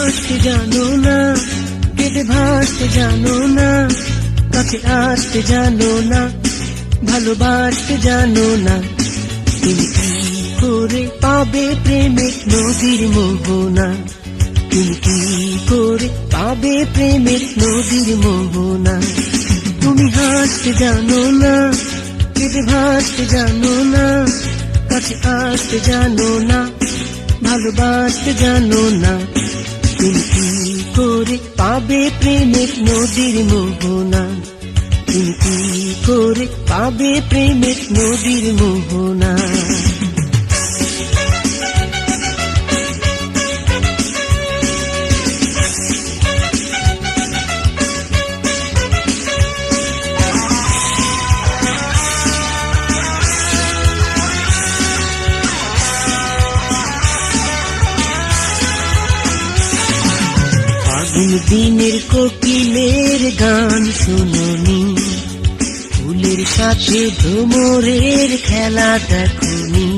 হাসতে জানো না, কেঁদে ভাসতে জানো না, কাছে আসতে জানো না, ভালোবাসতে জানো না। তুমি কি করে পাবে প্রেমের নদীর মোহনা? তুমি কি করে পাবে প্রেমের নদীর মোহনা? তুমি হাসতে জানো না, কেঁদে ভাসতে জানো না, কাছে আসতে জানো না, ভালোবাসতে জানো না। তুমি কি করে পাবে প্রেমের নদীর মোহনা? তুমি কি করে পাবে প্রেমের নদীর মোহনা? দিনের কোকিলের গান শুনোনি, ফুলের সাথে ভ্রমরের খেলা দেখনি,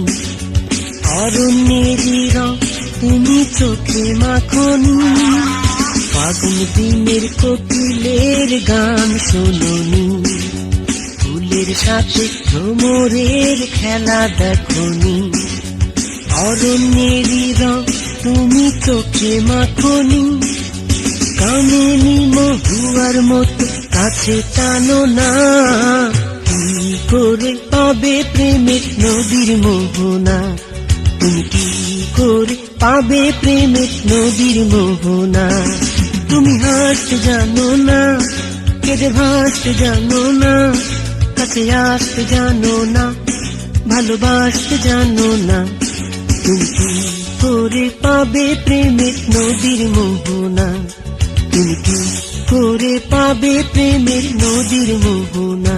অরণ্যের রং তুমি চোখে মাখনি। ফাগুন দিনের কোকিলের গান শুনোনি, ফুলের সাথে ভ্রমরের খেলা দেখনি, অরণ্যের রং তুমি চোখে মাখনি। কামিনী মহুয়ার মতো কাছে টানো না, কি করে পাবে প্রেমের নদীর মোহনা? তুমি কি করে পাবে প্রেমের নদীর মোহনা? তুমি হাসতে জানো না, কেঁদে ভাসতে জানো না, কাছে আসতে জানো না, ভালোবাসতে জানো না। তুমি কি করে পাবে প্রেমের নদীর মোহনা? তুমি কি করে পাবে প্রেমের নদীর মোহনা?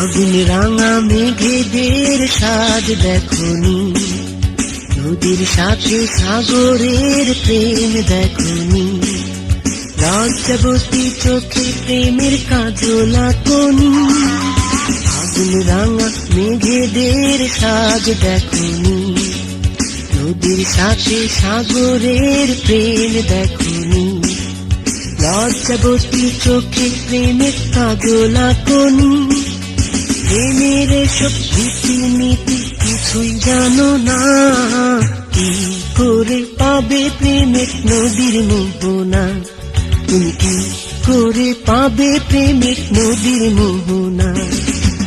আগুন রাঙা মেঘেদের সাজ দেখনি, নদীর সাথে সাগরের প্রেম দেখনি, লজ্জাবতী চোখে প্রেমের কাজল আঁকনি। আগুন রাঙা মেঘেদের সাজ দেখনি, নদীর সাথে সাগরের প্রেম দেখনি, লজ্জাবতী চোখে প্রেমের কাজল আঁকনি। প্রেমের সব রীতিনীতি কিছুই জানো না, কি করে পাবে প্রেমের নদীর মোহনা? তুমি কি করে পাবে প্রেমের নদীর মোহনা?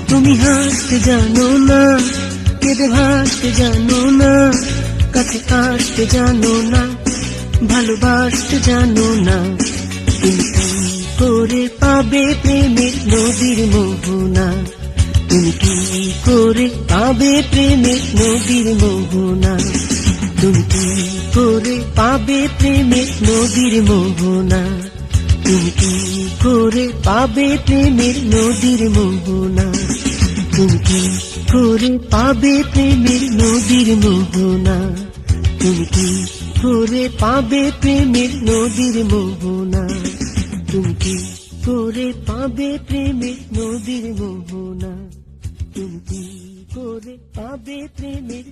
তুমি হাসতে জানো না, কেঁদে ভাসতে জানো না, কাছে আসতে জানো না, ভালোবাসতে জানো না। তুমি কি করে পাবে প্রেমের নদীর মোহনা? তুমি কি করে পাবে প্রেমের নদীর মোহনা? তুমি কি করে পাবে প্রেমের নদীর মোহনা? তুমি কি করে পাবে প্রেমের নদীর মোহনা? তুমি কি করে পাবে প্রেমের নদীর মোহনা? তুমি কি করে পাবে প্রেমের নদীর মোহনা? তুমি কি করে পাবে প্রেমের নদীর মোহনা? তুমি কি করে পাবে প্রেমের